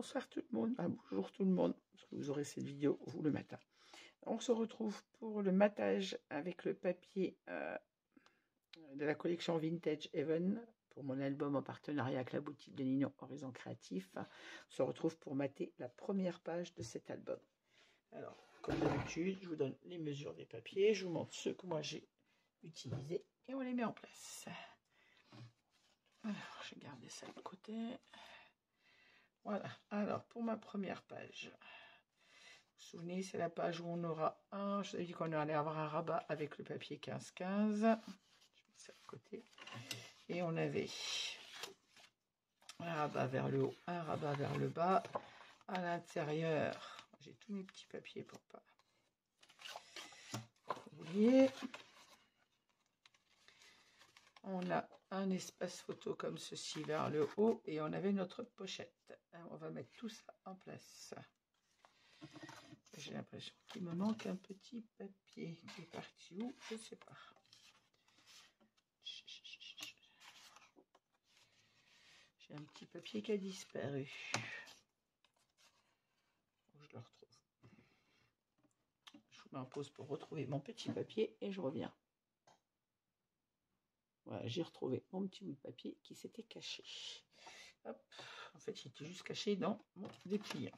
Bonsoir tout le monde, bonjour tout le monde, parce que vous aurez cette vidéo vous le matin. On se retrouve pour le matage avec le papier de la collection Vintage Heaven pour mon album en partenariat avec la boutique de Nino Horizon Créatif. On se retrouve pour mater la première page de cet album. Alors, comme d'habitude, je vous donne les mesures des papiers, je vous montre ceux que moi j'ai utilisés et on les met en place. Alors, je vais garder ça de côté. Voilà, alors pour ma première page, vous vous souvenez, c'est la page où on aura un, je vous ai dit qu'on allait avoir un rabat avec le papier 15-15, je mets ça de côté, et on avait un rabat vers le haut, un rabat vers le bas, à l'intérieur, j'ai tous mes petits papiers pour pas oublier, on a un espace photo comme ceci vers le haut, et on avait notre pochette, on va mettre tout ça en place. J'ai l'impression qu'il me manque un petit papier qui est parti où, je ne sais pas. J'ai un petit papier qui a disparu. Je le retrouve. Je vous mets en pause pour retrouver mon petit papier et je reviens. Voilà, j'ai retrouvé mon petit bout de papier qui s'était caché. Hop. En fait, il était juste caché dans mon dépliant.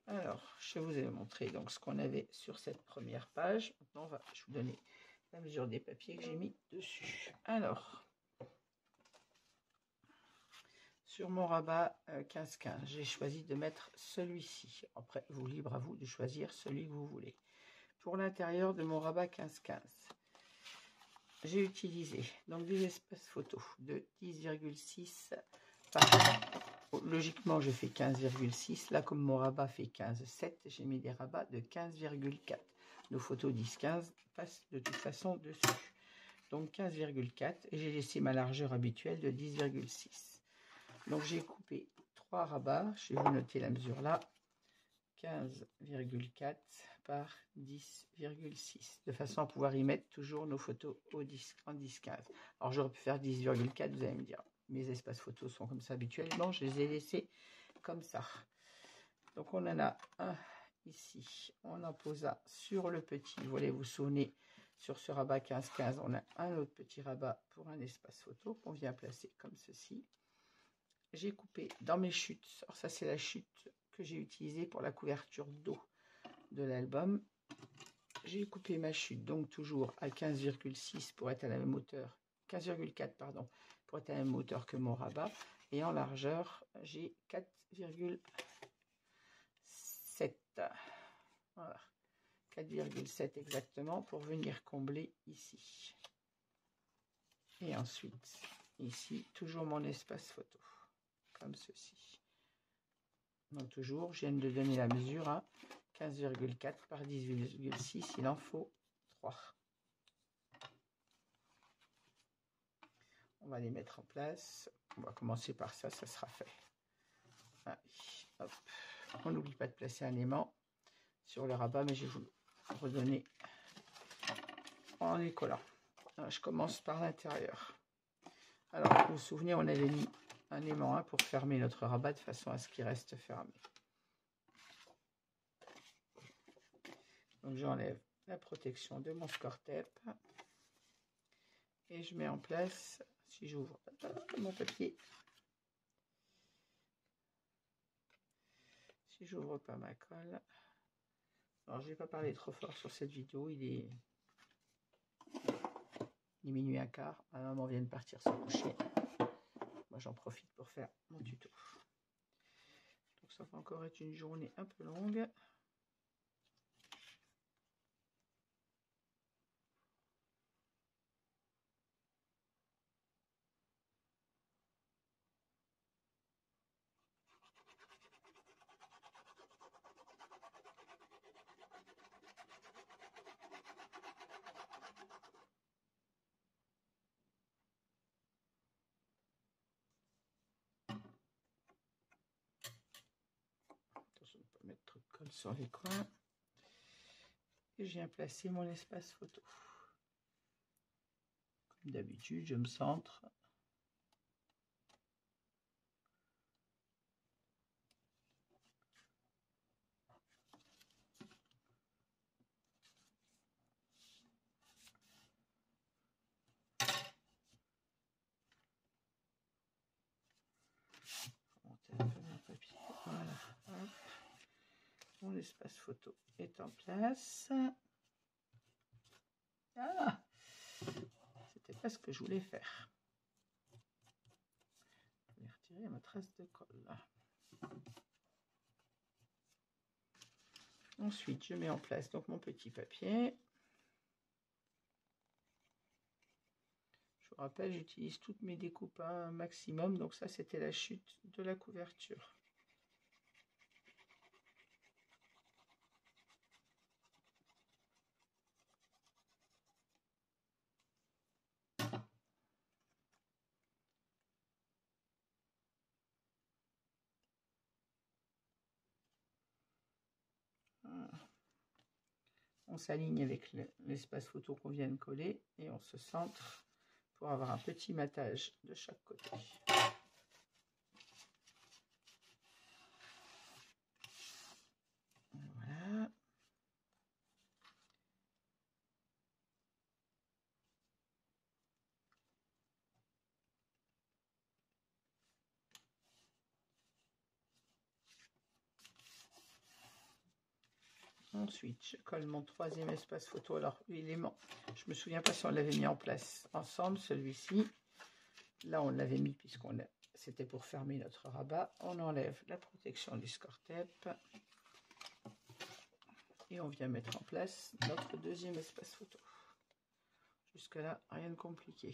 Alors, je vous ai montré donc ce qu'on avait sur cette première page. Maintenant, je vais vous donner la mesure des papiers que j'ai mis dessus. Alors, sur mon rabat 15-15, j'ai choisi de mettre celui-ci. Après, vous libre à vous de choisir celui que vous voulez. Pour l'intérieur de mon rabat 15-15, j'ai utilisé donc des espaces photos de 10,6 par... Logiquement, je fais 15,6. Là, comme mon rabat fait 15,7, j'ai mis des rabats de 15,4. Nos photos 10-15 passent de toute façon dessus. Donc 15,4 et j'ai laissé ma largeur habituelle de 10,6. Donc j'ai coupé 3 rabats. Je vais vous noter la mesure là. 15,4 par 10,6. De façon à pouvoir y mettre toujours nos photos en 10-15. Alors j'aurais pu faire 10,4, vous allez me dire. Mes espaces photos sont comme ça habituellement, je les ai laissés comme ça. Donc on en a un ici, on en posa sur le petit, vous voulez vous souvenir, sur ce rabat 15-15, on a un autre petit rabat pour un espace photo qu'on vient placer comme ceci. J'ai coupé dans mes chutes, alors ça c'est la chute que j'ai utilisée pour la couverture dos de l'album. J'ai coupé ma chute, donc toujours à 15,6 pour être à la même hauteur, 15,4 pardon, pour être à la même hauteur que mon rabat. Et en largeur, j'ai 4,7. Voilà, 4,7 exactement pour venir combler ici. Et ensuite, ici, toujours mon espace photo, comme ceci. Donc toujours, je viens de donner la mesure à 15,4 par 10,6, il en faut 3. On va les mettre en place. On va commencer par ça, ça sera fait. Allez, hop. On n'oublie pas de placer un aimant sur le rabat, mais je vais vous le redonner en les collant. Alors, je commence par l'intérieur. Alors, vous vous souvenez, on avait mis un aimant pour fermer notre rabat de façon à ce qu'il reste fermé. Donc j'enlève la protection de mon score tape et je mets en place, si j'ouvre mon papier, si j'ouvre pas ma colle, alors je vais pas parler trop fort sur cette vidéo, il est minuit un quart, ma maman vient de partir se coucher, moi j'en profite pour faire mon tuto. Donc ça va encore être une journée un peu longue. Attention de ne pas mettre trop de colle sur les coins. Et je viens placer mon espace photo. Comme d'habitude, je me centre. Monter un peu mon papier. Voilà. Hop. Mon espace photo est en place. Ah, c'était pas ce que je voulais faire. Je vais retirer ma trace de colle. Ensuite, je mets en place donc mon petit papier. Je vous rappelle, j'utilise toutes mes découpes à un maximum. Donc ça, c'était la chute de la couverture. On s'aligne avec l'espace photo qu'on vient de coller et on se centre pour avoir un petit matage de chaque côté. Voilà. Ensuite, je colle mon troisième espace photo. Alors, l'élément, je me souviens pas si on l'avait mis en place ensemble, celui-ci. Là, on l'avait mis puisqu'on c'était pour fermer notre rabat. On enlève la protection du score tape et on vient mettre en place notre deuxième espace photo. Jusque là, rien de compliqué.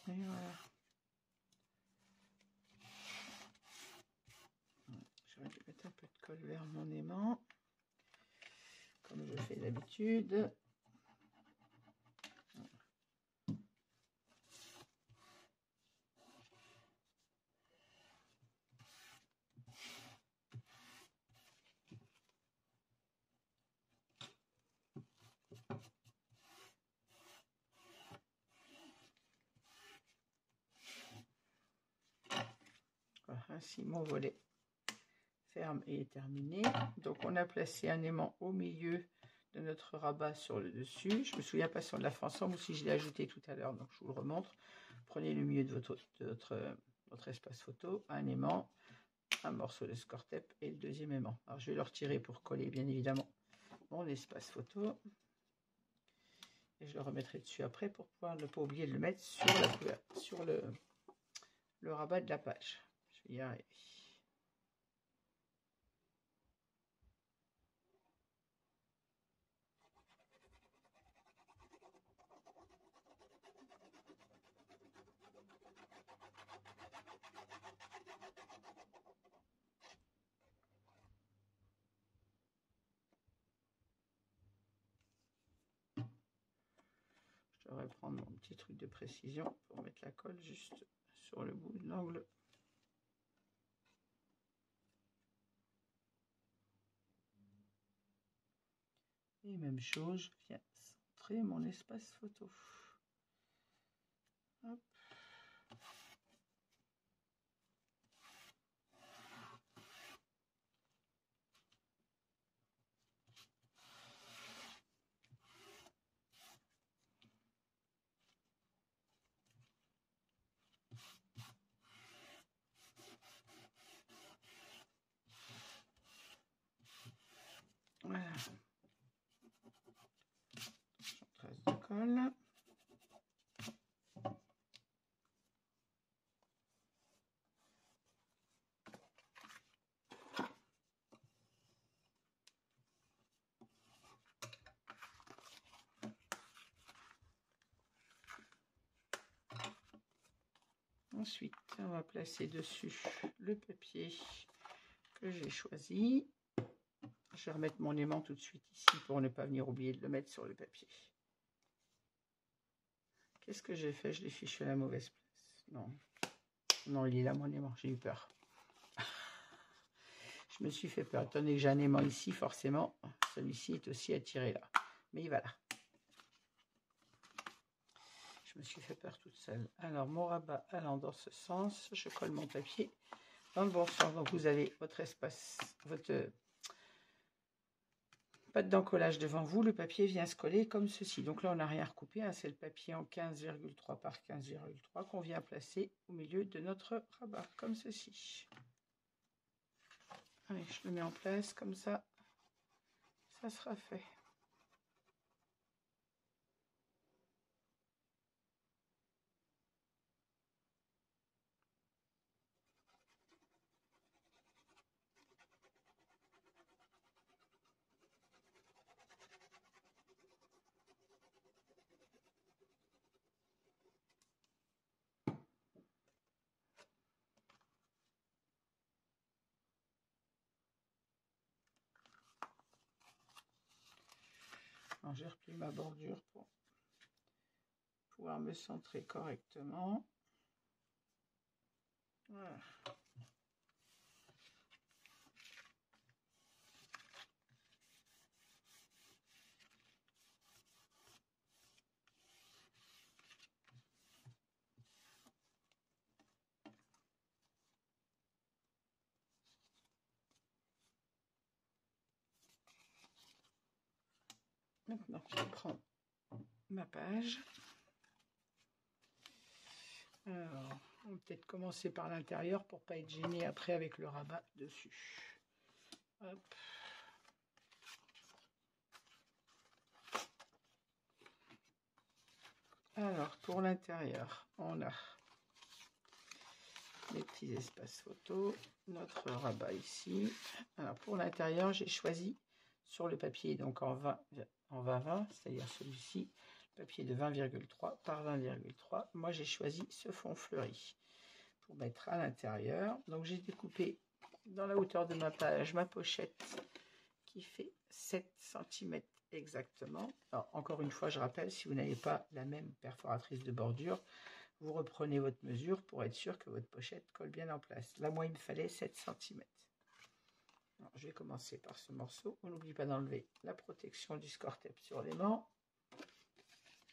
Et voilà. J'aurais dû mettre un peu de colle vers mon aimant, comme je fais d'habitude. Ainsi, mon volet ferme et est terminé. Donc, on a placé un aimant au milieu de notre rabat sur le dessus. Je me souviens pas si on l'a fait ensemble ou si je l'ai ajouté tout à l'heure, donc je vous le remontre. Prenez le milieu de votre espace photo, un aimant, un morceau de score tape et le deuxième aimant. Alors, je vais le retirer pour coller, bien évidemment, mon espace photo. Et je le remettrai dessus après pour pouvoir ne pas oublier de le mettre sur le rabat de la page. Je vais y arriver. Je devrais prendre mon petit truc de précision pour mettre la colle juste sur le bout de l'angle. Et même chose, je viens centrer mon espace photo. Hop. Voilà. Trace de colle. Ensuite, on va placer dessus le papier que j'ai choisi. Je vais remettre mon aimant tout de suite ici pour ne pas venir oublier de le mettre sur le papier. Qu'est-ce que j'ai fait? Je l'ai fichu à la mauvaise place. Non. Non, il est là, mon aimant. J'ai eu peur. Je me suis fait peur. Attendez que j'ai un aimant ici, forcément. Celui-ci est aussi attiré là. Mais il va là. Je me suis fait peur toute seule. Alors, mon rabat allant dans ce sens, je colle mon papier dans le bon sens. Donc, vous avez votre espace, votre pâte d'encollage devant vous. Le papier vient se coller comme ceci. Donc là, on n'a rien recoupé. Hein. C'est le papier en 15,3 par 15,3 qu'on vient placer au milieu de notre rabat, comme ceci. Allez, je le mets en place comme ça. Ça sera fait. J'ai repris ma bordure pour pouvoir me centrer correctement. Voilà. Maintenant, je prends ma page. Alors, on va peut-être commencer par l'intérieur pour pas être gêné après avec le rabat dessus. Hop. Alors, pour l'intérieur, on a les petits espaces photos, notre rabat ici. Alors, pour l'intérieur, j'ai choisi sur le papier, donc en 20-20, c'est-à-dire celui-ci, papier de 20,3 par 20,3. Moi, j'ai choisi ce fond fleuri pour mettre à l'intérieur. Donc, j'ai découpé dans la hauteur de ma page ma pochette qui fait 7 cm exactement. Alors, encore une fois, je rappelle, si vous n'avez pas la même perforatrice de bordure, vous reprenez votre mesure pour être sûr que votre pochette colle bien en place. Là, moi, il me fallait 7 cm. Alors, je vais commencer par ce morceau. On n'oublie pas d'enlever la protection du score tape sur l'aimant.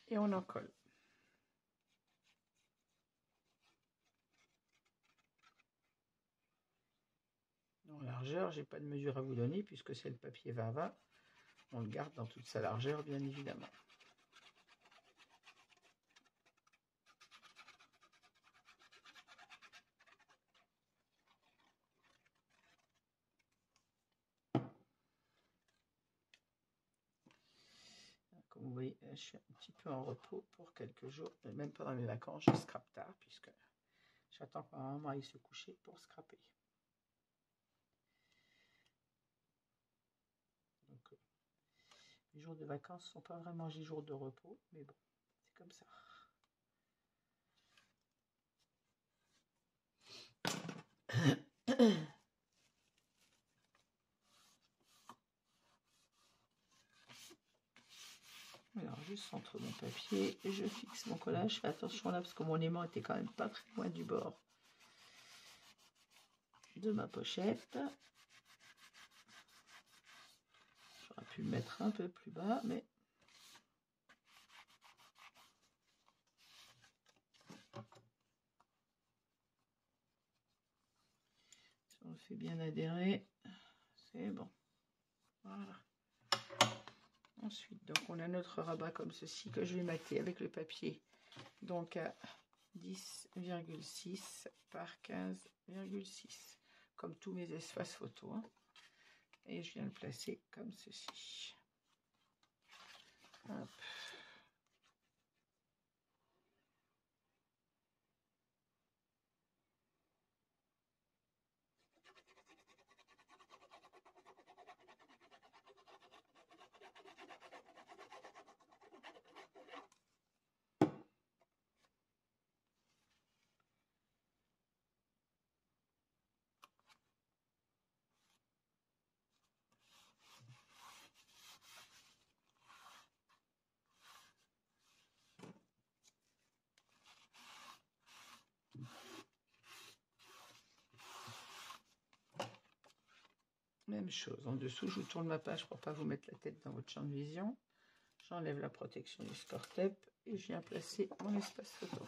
Et on en colle. En largeur, j'ai pas de mesure à vous donner puisque c'est le papier 20-20. On le garde dans toute sa largeur, bien évidemment. Comme vous voyez, je suis un petit peu en repos pour quelques jours, même pendant mes vacances, je scrape tard puisque j'attends que ma maman aille se coucher pour scraper. Donc, les jours de vacances ne sont pas vraiment des jours de repos, mais bon, c'est comme ça. Alors, je centre mon papier et je fixe mon collage. Je fais attention là parce que mon aimant était quand même pas très loin du bord de ma pochette. J'aurais pu le mettre un peu plus bas, mais si on le fait bien adhérer, c'est bon. Voilà. Ensuite, donc on a notre rabat comme ceci que je vais mater avec le papier, donc à 10,6 par 15,6, comme tous mes espaces photos. Hein. Et je viens le placer comme ceci. Hop. Même chose. En dessous, je vous tourne ma page pour ne pas vous mettre la tête dans votre champ de vision. J'enlève la protection du score tape et je viens placer mon espace photo.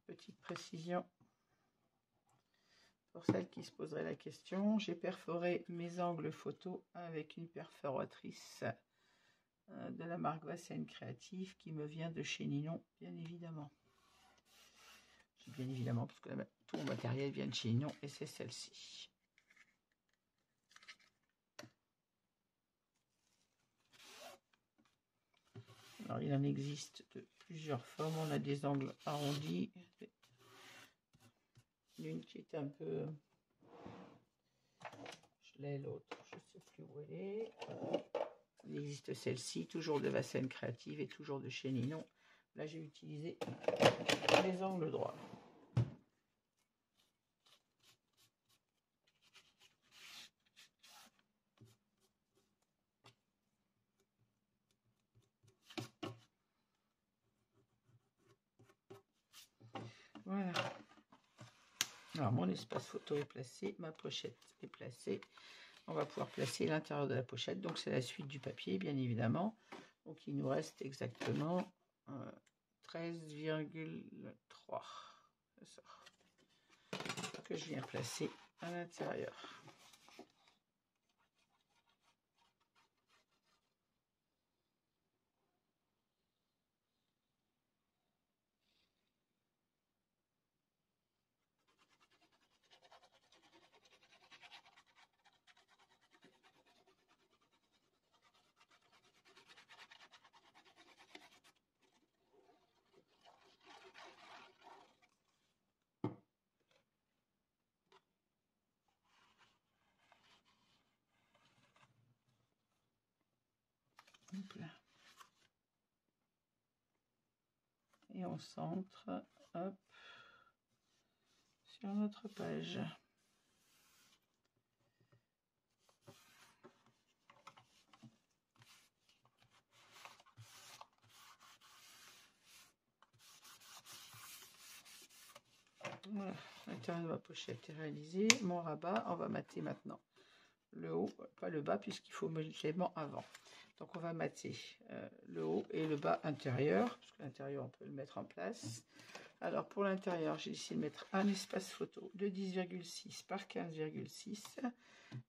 Petite précision pour celles qui se poseraient la question, j'ai perforé mes angles photos avec une perforatrice de la marque Vassen Créative qui me vient de chez Ninon, bien évidemment. Bien évidemment parce que tout mon matériel vient de chez Ninon et c'est celle-ci. Alors il en existe de plusieurs formes, on a des angles arrondis, l'une qui est un peu, je l'ai, l'autre je ne sais plus où elle est. Il existe celle-ci, toujours de Vassen Créative et toujours de chez Ninon. Là j'ai utilisé les angles droits. Voilà. Alors mon espace photo est placé, ma pochette est placée. On va pouvoir placer l'intérieur de la pochette. Donc c'est la suite du papier, bien évidemment. Donc il nous reste exactement 13,3. C'est ça. Que je viens placer à l'intérieur. Et on centre, hop, sur notre page. Voilà, l'intérieur de ma pochette est réalisé. Mon rabat, on va mater maintenant le haut, pas le bas, puisqu'il faut l'élément avant. Donc on va mater le haut et le bas intérieur, parce que l'intérieur on peut le mettre en place. Alors pour l'intérieur, j'ai décidé de mettre un espace photo de 10,6 par 15,6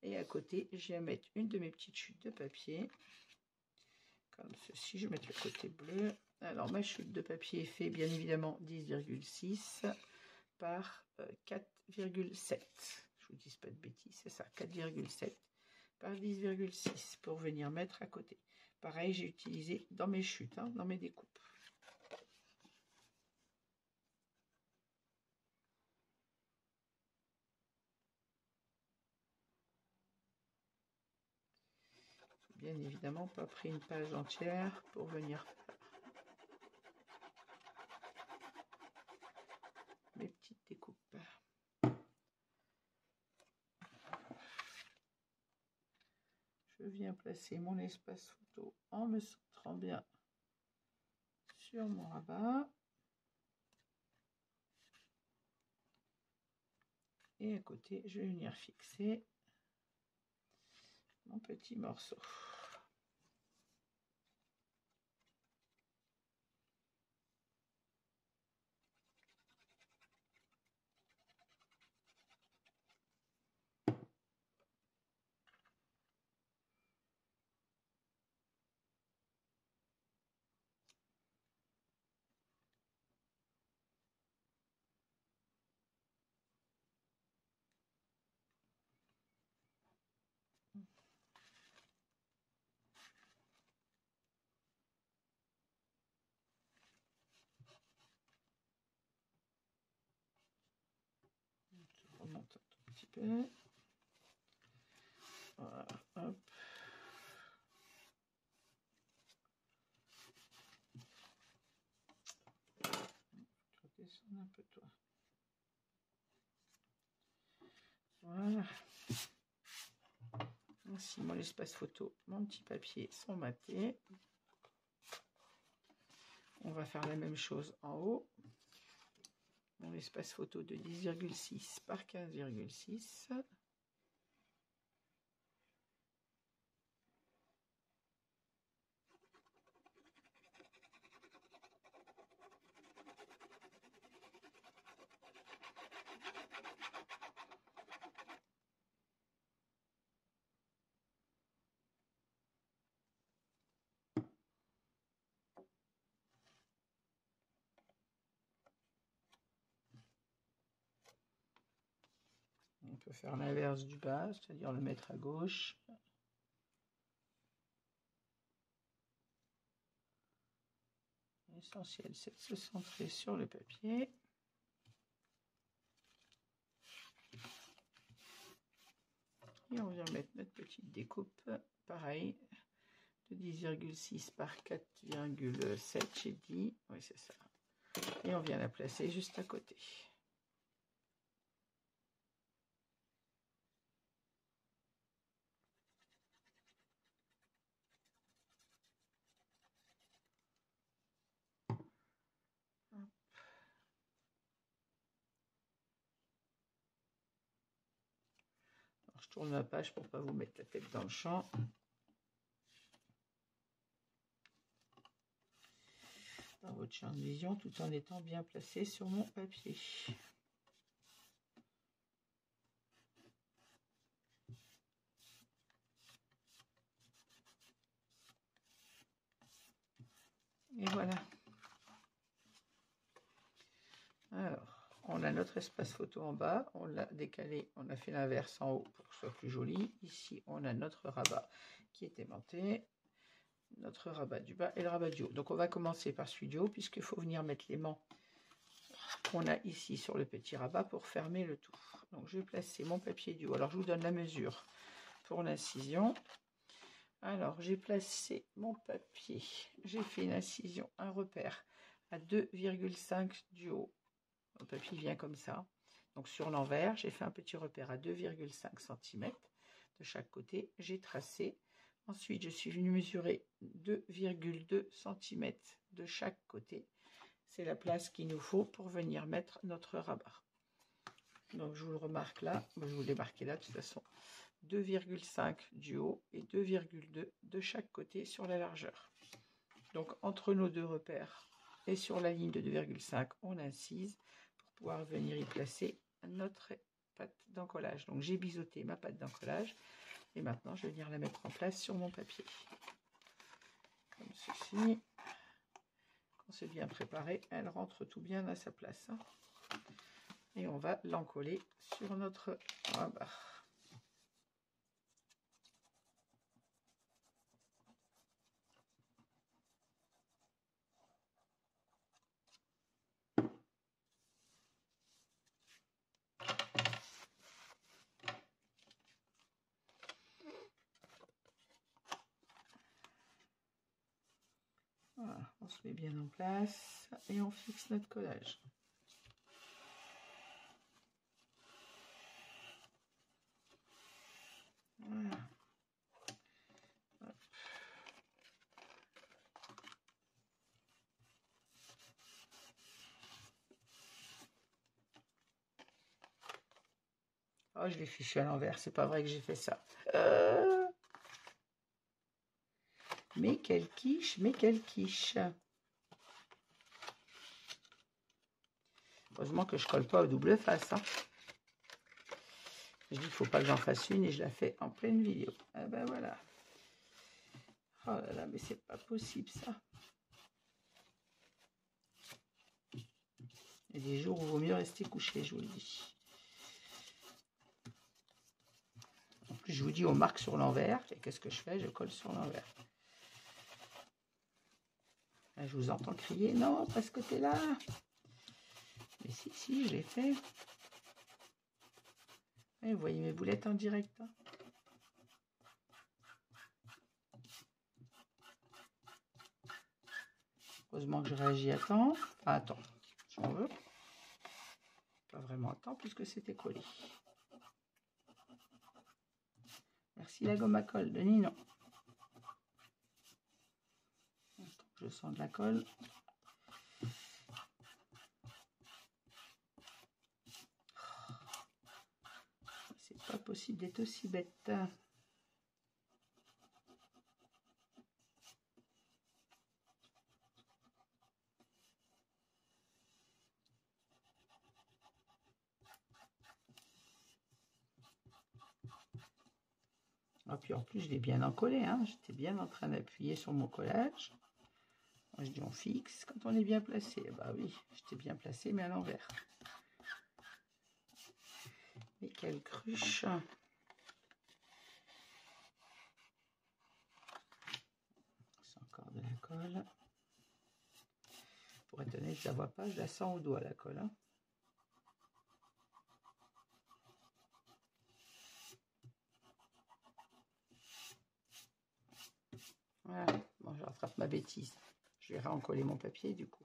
et à côté, je vais mettre une de mes petites chutes de papier, comme ceci. Je vais mettre le côté bleu. Alors ma chute de papier fait bien évidemment 10,6 par 4,7. Je vous dis pas de bêtises, c'est ça, 4,7 par 10,6 pour venir mettre à côté. Pareil, j'ai utilisé dans mes chutes, hein, dans mes découpes. Bien évidemment, pas pris une page entière pour venir faire mes petites découpes. Je viens placer mon espace photo en me centrant bien sur mon rabat. Et à côté, je vais venir fixer mon petit morceau. Je remonte un tout petit peu. Voilà, hop. Je redescends un peu toi. Voilà. Ainsi, mon espace photo, mon petit papier sont matés. On va faire la même chose en haut. Mon espace photo de 10,6 par 15,6. On peut faire l'inverse du bas, c'est-à-dire le mettre à gauche. L'essentiel, c'est de se centrer sur le papier. Et on vient mettre notre petite découpe, pareil, de 10,6 par 4,7, j'ai dit. Oui, c'est ça. Et on vient la placer juste à côté. Alors, je tourne ma page pour ne pas vous mettre la tête dans le champ. Dans votre champ de vision, tout en étant bien placé sur mon papier. Et voilà. Alors, on a notre espace photo en bas, on l'a décalé, on a fait l'inverse en haut pour que ce soit plus joli. Ici, on a notre rabat qui est aimanté, notre rabat du bas et le rabat du haut. Donc, on va commencer par celui du haut, puisqu'il faut venir mettre l'aimant qu'on a ici sur le petit rabat pour fermer le tout. Donc, je vais placer mon papier du haut. Alors, je vous donne la mesure pour l'incision. Alors, j'ai placé mon papier, j'ai fait une incision, un repère à 2,5 du haut. Le papier vient comme ça. Donc sur l'envers, j'ai fait un petit repère à 2,5 cm de chaque côté. J'ai tracé. Ensuite, je suis venu mesurer 2,2 cm de chaque côté. C'est la place qu'il nous faut pour venir mettre notre rabat. Donc je vous le remarque là. Je vous l'ai marqué là de toute façon. 2,5 du haut et 2,2 de chaque côté sur la largeur. Donc entre nos deux repères et sur la ligne de 2,5, on incise pour pouvoir venir y placer notre pâte d'encollage. Donc j'ai biseauté ma pâte d'encollage et maintenant je vais venir la mettre en place sur mon papier. Comme ceci. Quand c'est bien préparé, elle rentre tout bien à sa place. Et on va l'encoller sur notre rabat. Voilà, on se met bien en place et on fixe notre collage. Voilà. Oh, je l'ai fichu à l'envers, c'est pas vrai que j'ai fait ça. Mais quelle quiche, mais quelle quiche. Heureusement que je colle pas au double face. Je dis qu'il ne faut pas que j'en fasse une et je la fais en pleine vidéo. Ah ben voilà. Oh là là, mais c'est pas possible ça. Il y a des jours où il vaut mieux rester couché, je vous le dis. En plus, je vous dis, on marque sur l'envers. Et qu'est-ce que je fais? Je colle sur l'envers. Là, je vous entends crier, non, pas ce côté-là. Mais si, je l'ai fait. Et vous voyez mes boulettes en direct. Hein. Heureusement que je réagis à temps. Enfin, à temps, si on veut. Pas vraiment à temps, puisque c'était collé. Voici la gomme à colle de Ninon. Je sens de la colle. C'est pas possible d'être aussi bête. Et puis en plus, je l'ai bien encollé. Hein. J'étais bien en train d'appuyer sur mon collage. Moi, je dis on fixe quand on est bien placé. Bah oui, j'étais bien placé, mais à l'envers. Mais quelle cruche! C'est encore de la colle. Pour être honnête, je la vois pas, je la sens au doigt la colle. Hein. Voilà, bon, je rattrape ma bêtise. Je vais réencoller mon papier du coup.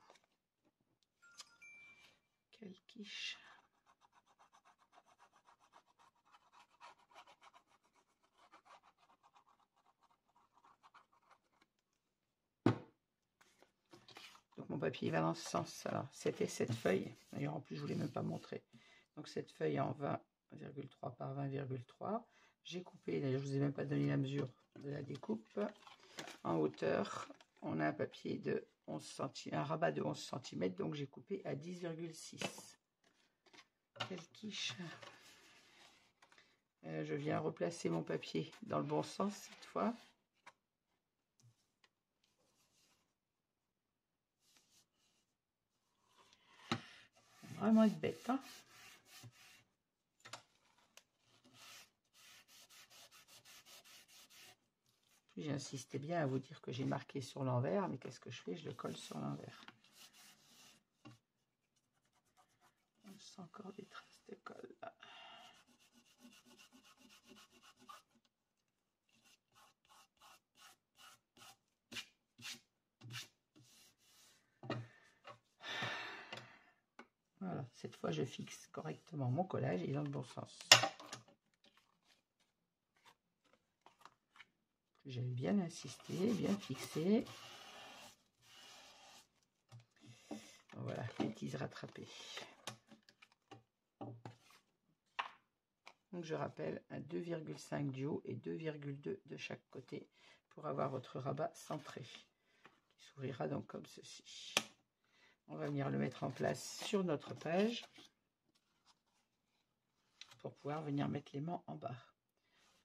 Quelle quiche! Donc mon papier va dans ce sens. Alors c'était cette feuille. D'ailleurs en plus je voulais même pas montrer. Donc cette feuille en 20,3 par 20,3. J'ai coupé, d'ailleurs je vous ai même pas donné la mesure de la découpe. En hauteur, on a un papier de 11 cm, un rabat de 11 cm, donc j'ai coupé à 10,6. Quelle quiche! Je viens replacer mon papier dans le bon sens cette fois. Vraiment être bête, hein. J'ai insisté bien à vous dire que j'ai marqué sur l'envers, mais qu'est-ce que je fais? Je le colle sur l'envers. On sent encore des traces de colle là. Voilà, cette fois je fixe correctement mon collage et dans le bon sens. J'avais bien insisté, bien fixé. Voilà, bêtise rattrapée. Donc je rappelle un 2,5 du haut et 2,2 de chaque côté pour avoir votre rabat centré qui s'ouvrira donc comme ceci. On va venir le mettre en place sur notre page pour pouvoir venir mettre l'aimant en bas.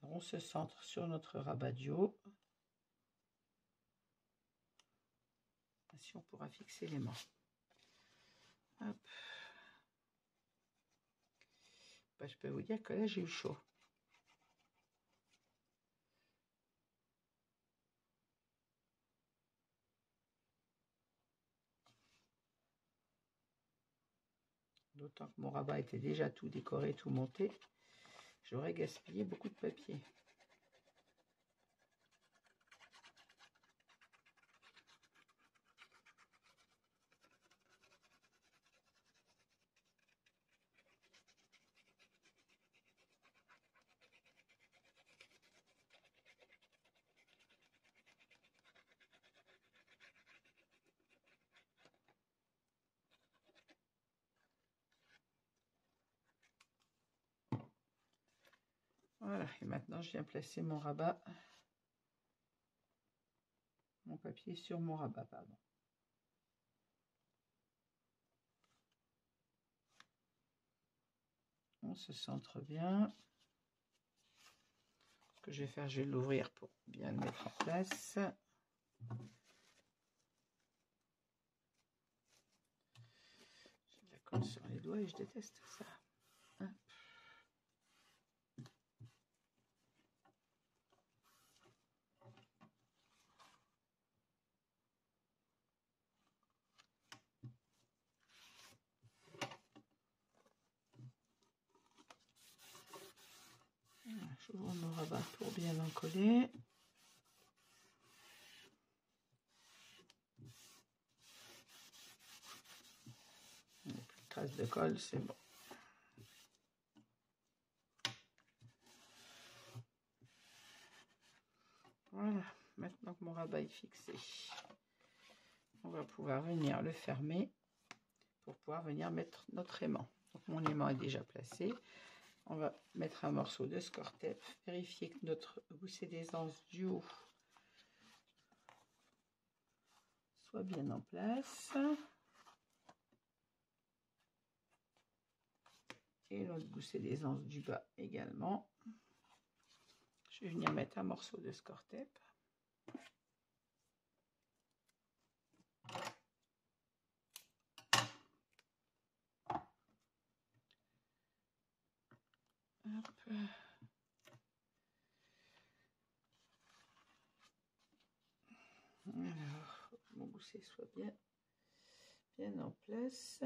Alors on se centre sur notre rabat du haut. Ainsi on pourra fixer l'aimant. Hop. Bah, je peux vous dire que là j'ai eu chaud. D'autant que mon rabat était déjà tout décoré, tout monté. J'aurais gaspillé beaucoup de papier. Voilà, et maintenant je viens placer mon rabat, mon papier sur mon rabat, pardon. On se centre bien. Ce que je vais faire, je vais l'ouvrir pour bien le mettre en place. J'ai de la colle sur les doigts et je déteste ça. Hop. J'ouvre mon rabat pour bien l'encoller. Plus de traces de colle, c'est bon. rabat est fixé. On va pouvoir venir le fermer pour pouvoir venir mettre notre aimant. Donc mon aimant est déjà placé. On va mettre un morceau de score tape, vérifier que notre gousset d'aisance du haut soit bien en place. Et notre gousset d'aisance du bas également. Je vais venir mettre un morceau de score tape. Hop. Alors, mon gousset soit bien en place.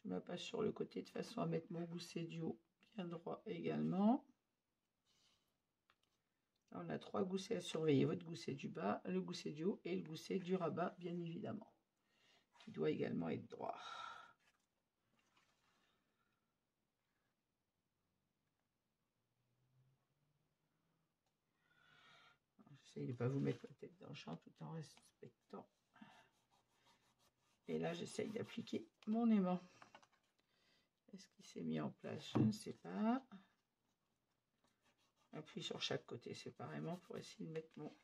Je me passe sur le côté de façon à mettre mon gousset du haut bien droit également. Là, on a 3 goussets à surveiller, votre gousset du bas, le gousset du haut et le gousset du rabat, bien évidemment, qui doit également être droit. J'essaie de ne pas vous mettre la tête dans le champ tout en respectant. Et là, j'essaye d'appliquer mon aimant. Est-ce qu'il s'est mis en place? Je ne sais pas. Appuie sur chaque côté séparément pour essayer de mettre mon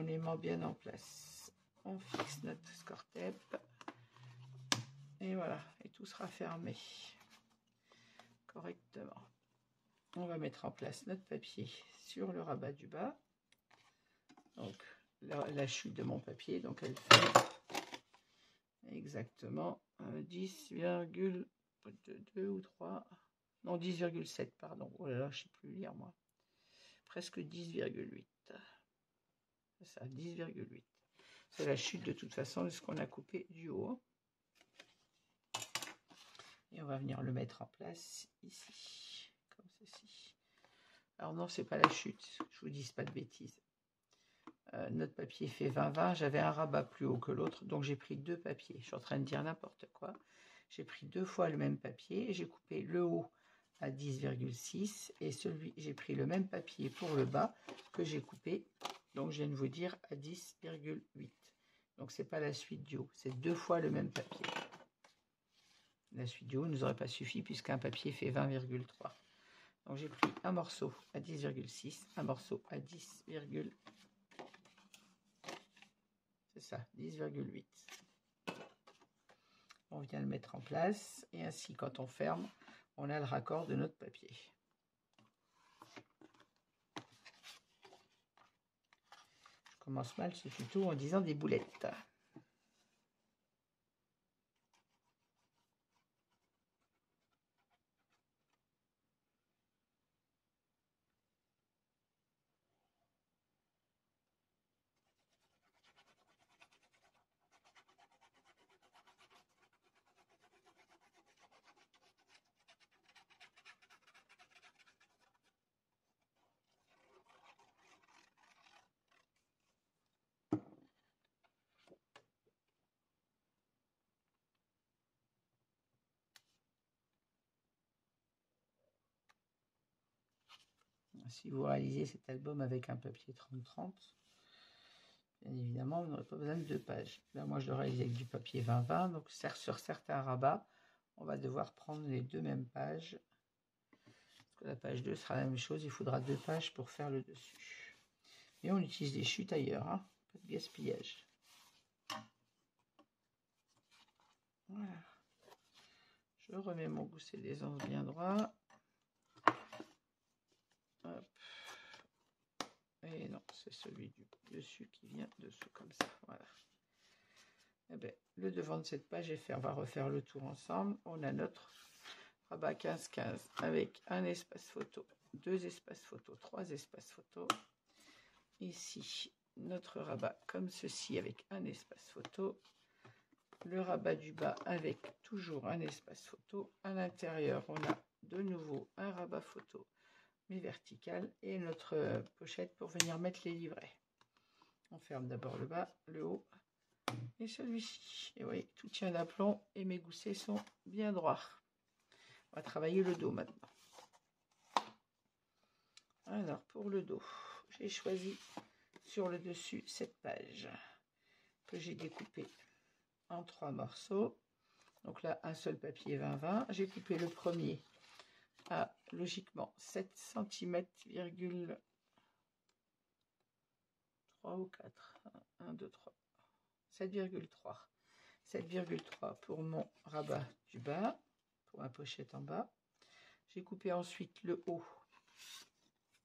aimant bien en place. On fixe notre score tape. Et voilà, et tout sera fermé correctement. On va mettre en place notre papier sur le rabat du bas. Donc la chute de mon papier, donc elle fait exactement 10,2 ou 3, non 10,7 pardon. Oh là là, je ne sais plus lire moi. Presque 10,8. C'est ça, 10,8. C'est la chute de toute façon de ce qu'on a coupé du haut. Et on va venir le mettre en place ici, comme ceci. Alors non, c'est pas la chute, je vous dis pas de bêtises. Notre papier fait 20-20, j'avais un rabat plus haut que l'autre, donc j'ai pris 2 papiers. Je suis en train de dire n'importe quoi. J'ai pris 2 fois le même papier et j'ai coupé le haut à 10,6 et j'ai pris le même papier pour le bas que j'ai coupé, donc je viens de vous dire à 10,8. Donc c'est pas la suite du haut, c'est 2 fois le même papier. La suite du haut ne nous aurait pas suffi puisqu'un papier fait 20,3. Donc j'ai pris un morceau à 10,6, un morceau à 10, c'est ça, 10,8. On vient le mettre en place et ainsi quand on ferme, on a le raccord de notre papier. Je commence mal ce tuto en disant des boulettes. Si vous réalisez cet album avec un papier 30-30, bien évidemment, vous n'aurez pas besoin de 2 pages. Là, moi, je le réalise avec du papier 20-20, donc sur certains rabats, on va devoir prendre les 2 mêmes pages. Parce que la page 2 sera la même chose, il faudra 2 pages pour faire le dessus. Et on utilise des chutes ailleurs, hein, pas de gaspillage. Voilà. Je remets mon gousset d'aisance bien droit. Hop. Et non, c'est celui du dessus qui vient dessous, comme ça. Voilà. Et bien, le devant de cette page est fait. On va refaire le tour ensemble. On a notre rabat 15-15 avec un espace photo, 2 espaces photo, 3 espaces photo. Ici, notre rabat comme ceci avec un espace photo. Le rabat du bas avec toujours un espace photo. À l'intérieur, on a de nouveau un rabat photo, mais vertical, et notre pochette pour venir mettre les livrets. On ferme d'abord le bas, le haut et celui-ci. Et oui, tout tient d'aplomb et mes goussets sont bien droits. On va travailler le dos maintenant. Alors, pour le dos, j'ai choisi sur le dessus cette page que j'ai découpée en 3 morceaux. Donc là, un seul papier 20-20. J'ai coupé le premier à, logiquement, 7 cm, 3 ou 4. 1, 2, 3. 7,3. 7,3 pour mon rabat du bas, pour ma pochette en bas. J'ai coupé ensuite le haut,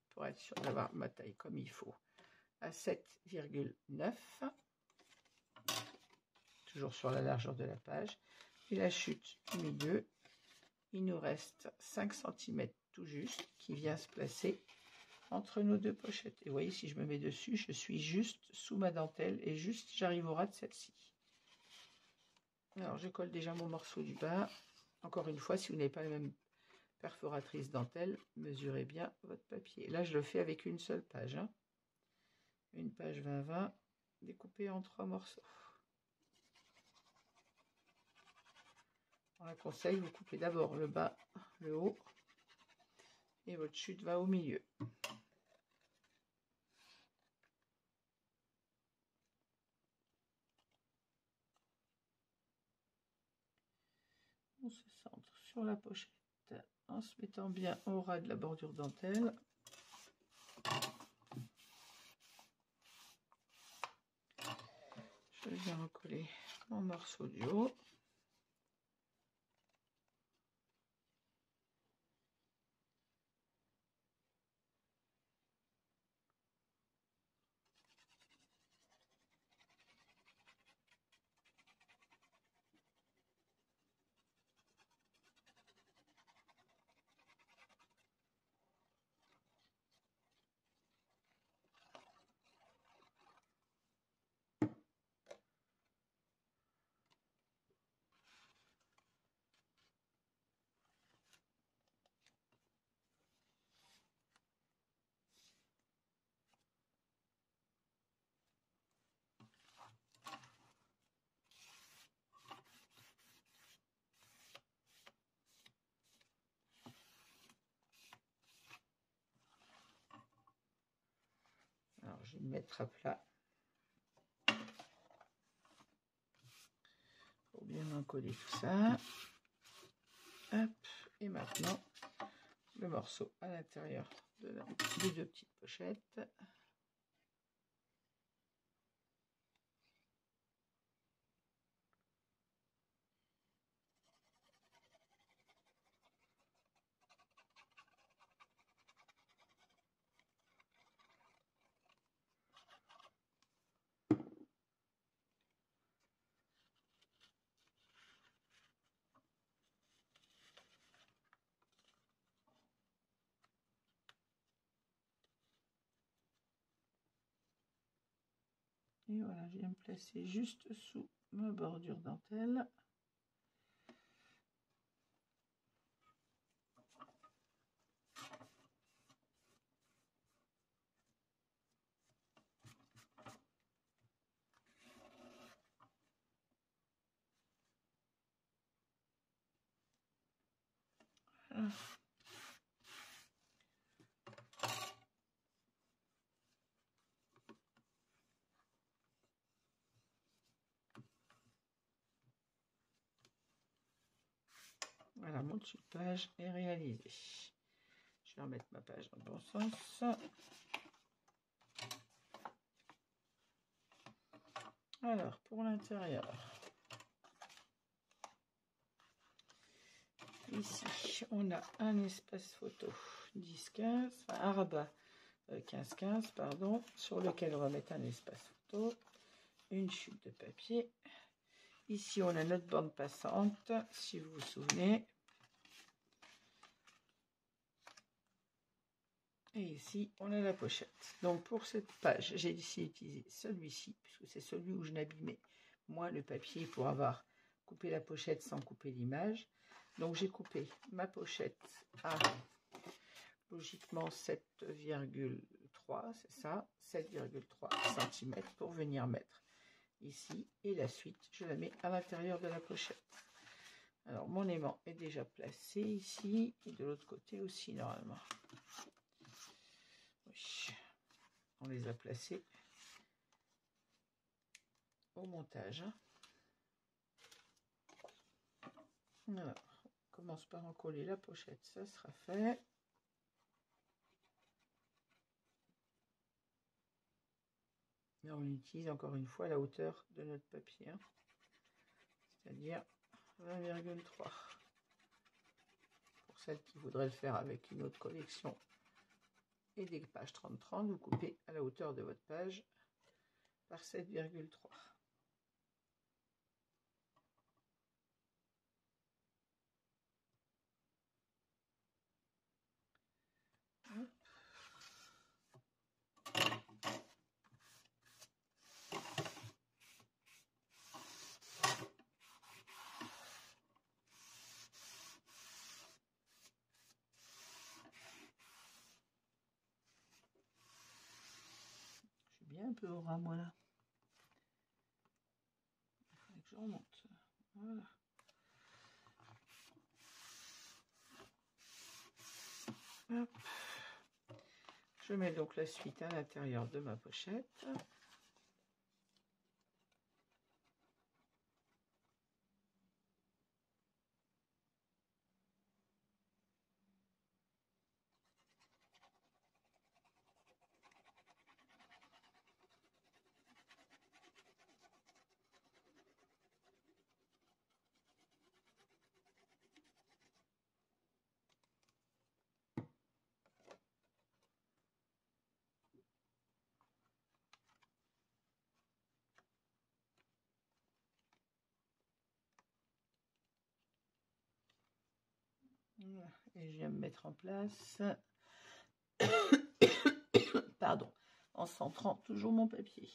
pour être sûr d'avoir ma taille comme il faut, à 7,9. Toujours sur la largeur de la page. Et la chute du milieu, il nous reste 5 cm tout juste, qui vient se placer entre nos deux pochettes. Et vous voyez, si je me mets dessus, je suis juste sous ma dentelle et juste j'arrive au ras de celle-ci. Alors, je colle déjà mon morceau du bas. Encore une fois, si vous n'avez pas la même perforatrice dentelle, mesurez bien votre papier. Là, je le fais avec une seule page. Hein. Une page 20-20, découpée en 3 morceaux. On la conseille, vous coupez d'abord le bas, le haut, et votre chute va au milieu. On se centre sur la pochette en se mettant bien au ras de la bordure dentelle. Je viens recoller mon morceau du haut. Alors, je vais me mettre à plat pour bien encoller tout ça. Hop, et maintenant, le morceau à l'intérieur des deux petites pochettes. Et voilà, je viens me placer juste sous ma bordure dentelle. Voilà. Voilà, mon dessus de page est réalisé. Je vais remettre ma page dans le bon sens. Alors, pour l'intérieur, ici, on a un espace photo 10-15, enfin un rabat 15-15, pardon, sur lequel on va mettre un espace photo, une chute de papier. Ici, on a notre bande passante, si vous vous souvenez. Et ici, on a la pochette. Donc, pour cette page, j'ai décidé d'utiliser celui-ci, puisque c'est celui où je n'abîmais moins le papier pour avoir coupé la pochette sans couper l'image. Donc, j'ai coupé ma pochette à, logiquement, 7,3, c'est ça, 7,3 cm pour venir mettre ici, et la suite, je la mets à l'intérieur de la pochette. Alors, mon aimant est déjà placé ici, et de l'autre côté aussi, normalement. Oui. On les a placés au montage. Alors, on commence par en coller la pochette, ça sera fait. Et on utilise encore une fois la hauteur de notre papier, hein, c'est-à-dire 20,3. Pour celles qui voudraient le faire avec une autre collection et des pages 30-30, vous coupez à la hauteur de votre page par 7,3. Je suis bien un peu au ras, moi, là. Il faudrait que je remonte. Voilà. Hop. Je mets donc la suite à l'intérieur de ma pochette. Voilà. Et je viens me mettre en place. Pardon, en centrant toujours mon papier.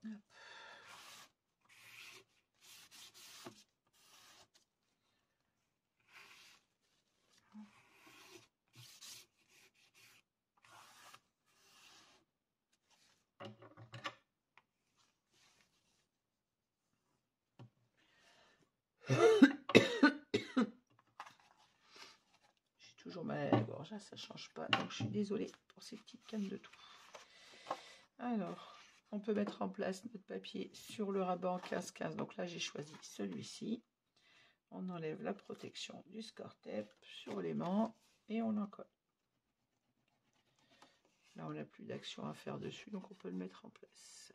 Hop. J'ai toujours mal à la gorge, ça change pas, donc je suis désolée pour ces petites cannes de tout. Alors, on peut mettre en place notre papier sur le rabat en 15-15. Donc là, j'ai choisi celui-ci. On enlève la protection du score tape sur l'aimant et on en colle. Là, on n'a plus d'action à faire dessus, donc on peut le mettre en place.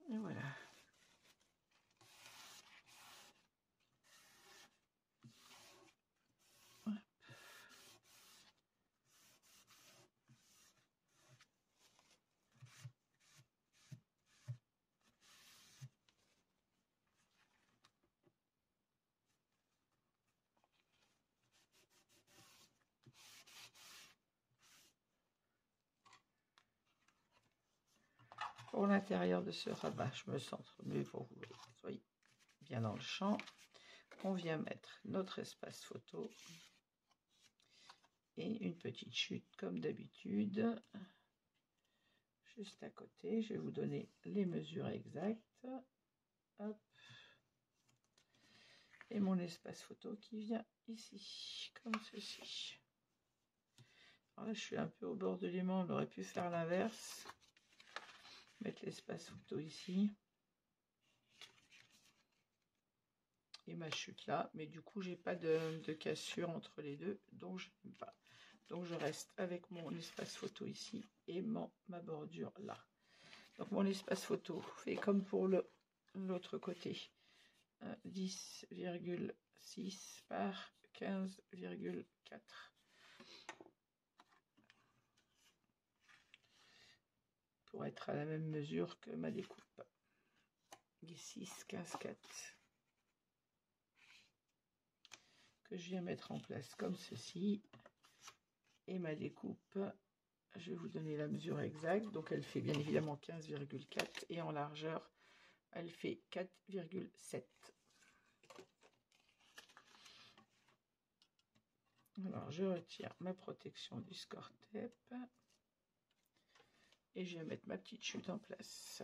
Et voilà. Pour l'intérieur de ce rabat, je me centre mieux pour que vous soyez bien dans le champ. On vient mettre notre espace photo et une petite chute comme d'habitude. Juste à côté, je vais vous donner les mesures exactes. Hop. Et mon espace photo qui vient ici, comme ceci. Alors là, je suis un peu au bord de l'aimant, on aurait pu faire l'inverse. Mettre l'espace photo ici. Et ma chute là, mais du coup, j'ai pas de cassure entre les deux, donc je n'aime pas. Donc, je reste avec mon espace photo ici et ma bordure là. Donc, mon espace photo fait comme pour l'autre côté. 10,6 par 15,4 pour être à la même mesure que ma découpe. 6, 15, 4 que je viens mettre en place comme ceci. Et ma découpe, je vais vous donner la mesure exacte. Donc elle fait bien évidemment 15,4 et en largeur, elle fait 4,7. Alors je retire ma protection du score tape et je vais mettre ma petite chute en place.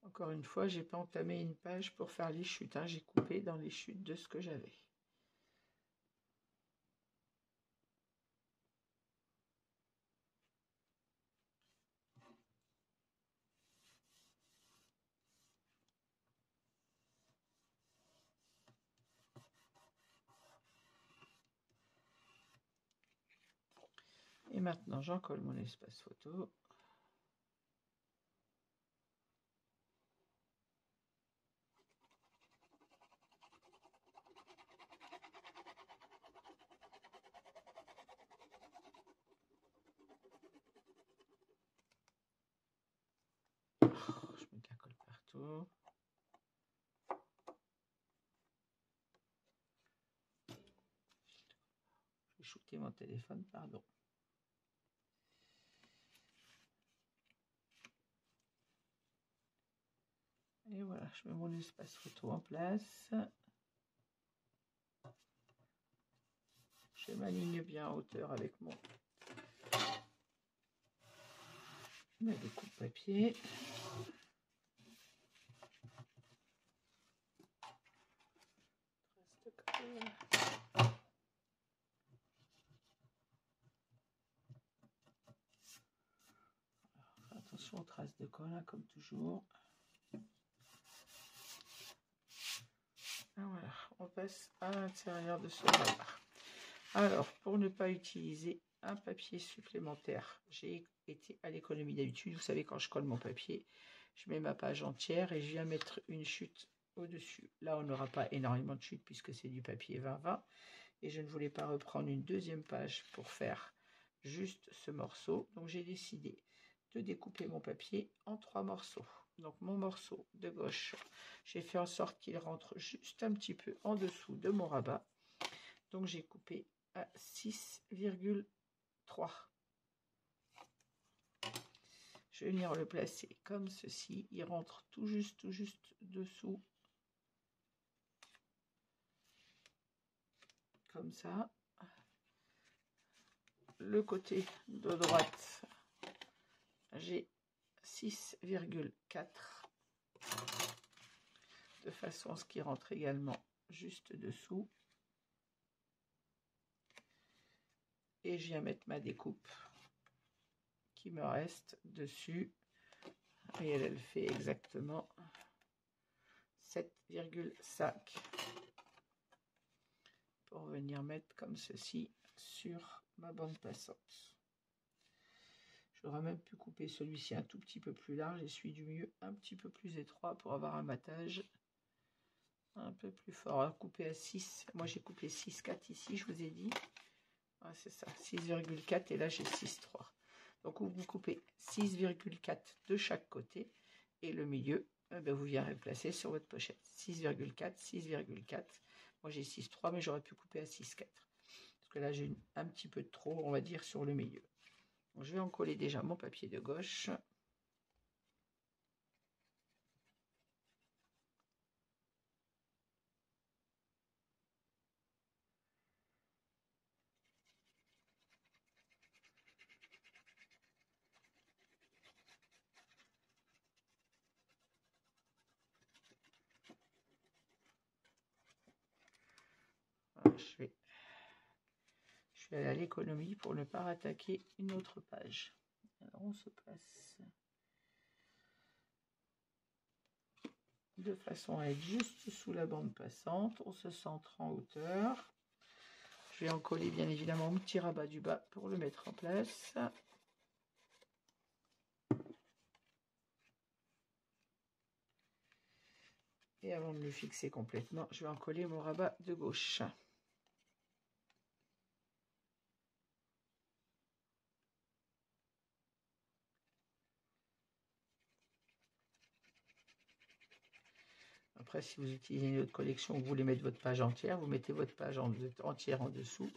Encore une fois, j'ai pas entamé une page pour faire les chutes, hein. J'ai coupé dans les chutes de ce que j'avais. Et maintenant, j'en colle mon espace photo. Je mets de la colle partout. Je vais shooter mon téléphone, pardon. Et voilà, je mets mon espace photo en place. Je m'aligne bien en hauteur avec ma découpe papier. Alors, attention aux traces de colle, hein, comme toujours. Ah, voilà, on passe à l'intérieur de ce bras. Alors, pour ne pas utiliser un papier supplémentaire, j'ai été à l'économie d'habitude. Vous savez, quand je colle mon papier, je mets ma page entière et je viens mettre une chute au-dessus. Là, on n'aura pas énormément de chutes puisque c'est du papier 20-20. Et je ne voulais pas reprendre une deuxième page pour faire juste ce morceau. Donc, j'ai décidé de découper mon papier en 3 morceaux. Donc, mon morceau de gauche, j'ai fait en sorte qu'il rentre juste un petit peu en dessous de mon rabat. Donc, j'ai coupé à 6,3. Je vais venir le placer comme ceci. Il rentre tout juste dessous. Comme ça. Le côté de droite, j'ai 6,4. De façon à ce qu'il rentre également juste dessous. Et je viens mettre ma découpe qui me reste dessus. Et elle fait exactement 7,5 pour venir mettre comme ceci sur ma bande passante. J'aurais même pu couper celui-ci un tout petit peu plus large et celui du milieu un petit peu plus étroit pour avoir un matage un peu plus fort. Alors, couper à 6, moi j'ai coupé 6,4 ici, je vous ai dit. Ah, c'est ça, 6,4 et là j'ai 6,3. Donc vous coupez 6,4 de chaque côté et le milieu, vous viendrez le placer sur votre pochette. 6,4, 6,4. Moi j'ai 6,3 mais j'aurais pu couper à 6,4. Parce que là j'ai un petit peu de trop, on va dire, sur le milieu. Donc, je vais en coller déjà mon papier de gauche. Voilà, je vais aller à l'économie pour ne pas attaquer une autre page. Alors on se place de façon à être juste sous la bande passante. On se centre en hauteur. Je vais en coller bien évidemment mon petit rabat du bas pour le mettre en place. Et avant de le fixer complètement, je vais en coller mon rabat de gauche. Après, si vous utilisez une autre collection, vous voulez mettre votre page entière, vous mettez votre page entière en dessous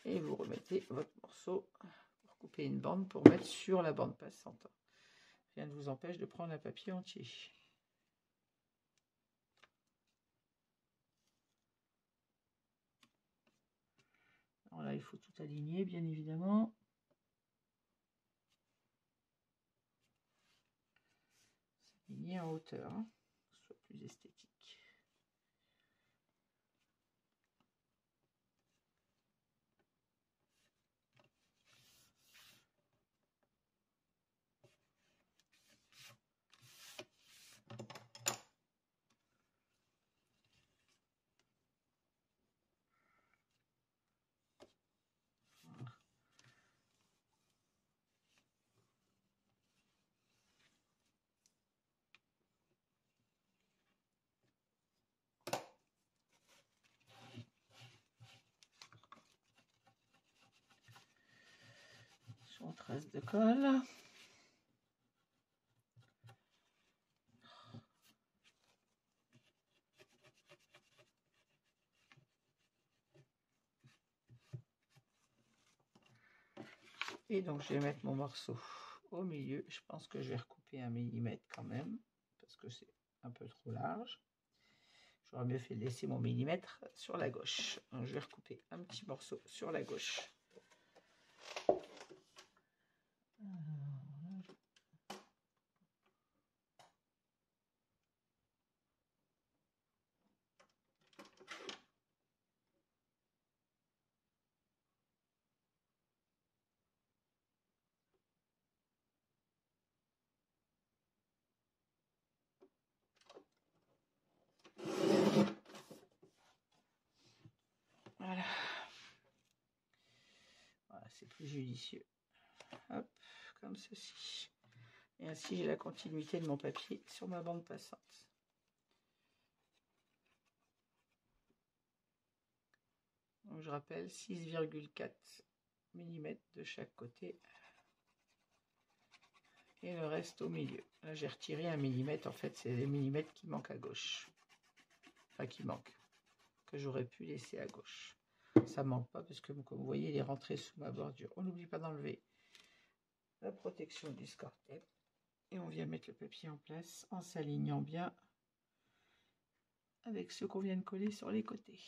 et vous remettez votre morceau pour couper une bande pour mettre sur la bande passante. Rien ne vous empêche de prendre un papier entier. Alors là, il faut tout aligner, bien évidemment. S'aligner en hauteur, hein, que ce soit plus esthétique. Sur trace de colle. Et donc je vais mettre mon morceau au milieu. Je pense que je vais recouper 1 millimètre quand même, parce que c'est un peu trop large. J'aurais mieux fait de laisser mon millimètre sur la gauche. Donc, je vais recouper un petit morceau sur la gauche. Voilà. Voilà, c'est plus judicieux. Hop, comme ceci. Et ainsi, j'ai la continuité de mon papier sur ma bande passante. Donc, je rappelle 6,4 mm de chaque côté. Et le reste au milieu. Là, j'ai retiré 1 millimètre. En fait, c'est les millimètres qui manquent à gauche. Enfin, qui manquent. Que j'aurais pu laisser à gauche. Ça manque pas parce que, comme vous voyez, il est rentré sous ma bordure. On n'oublie pas d'enlever la protection du score tape. Et on vient mettre le papier en place en s'alignant bien avec ce qu'on vient de coller sur les côtés.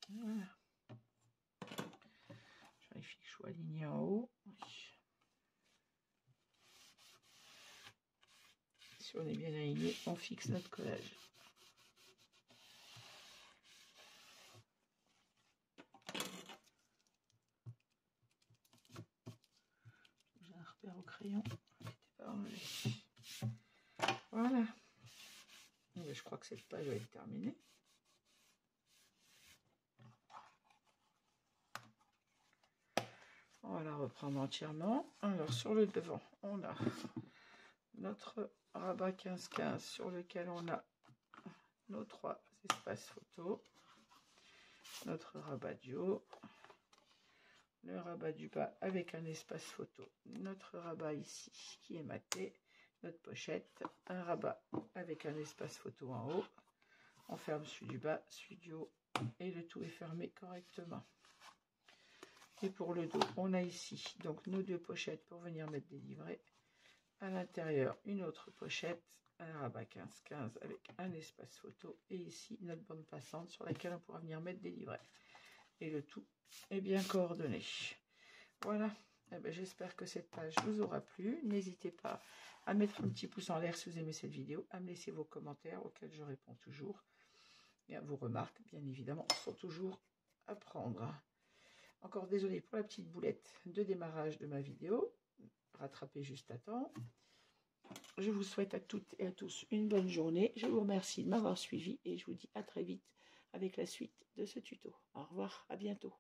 Voilà. Je vérifie que je sois aligné en haut. Si on est bien aligné, on fixe notre collage. J'ai un repère au crayon. Voilà. Je crois que cette page va être terminée. On va la reprendre entièrement. Alors sur le devant, on a notre rabat 15-15 sur lequel on a nos 3 espaces photo, notre rabat du haut, le rabat du bas avec un espace photo, notre rabat ici qui est maté, notre pochette, un rabat avec un espace photo en haut. On ferme celui du bas, celui du haut et le tout est fermé correctement. Et pour le dos, on a ici donc nos 2 pochettes pour venir mettre des livrets. À l'intérieur, une autre pochette, un rabat 15-15 avec un espace photo. Et ici, notre bande passante sur laquelle on pourra venir mettre des livrets. Et le tout est bien coordonné. Voilà. Eh ben, j'espère que cette page vous aura plu. N'hésitez pas à mettre un petit pouce en l'air si vous aimez cette vidéo, à me laisser vos commentaires auxquels je réponds toujours. Et à vos remarques, bien évidemment, sont toujours à prendre. Encore désolé pour la petite boulette de démarrage de ma vidéo, rattrapée juste à temps. Je vous souhaite à toutes et à tous une bonne journée. Je vous remercie de m'avoir suivi et je vous dis à très vite avec la suite de ce tuto. Au revoir, à bientôt.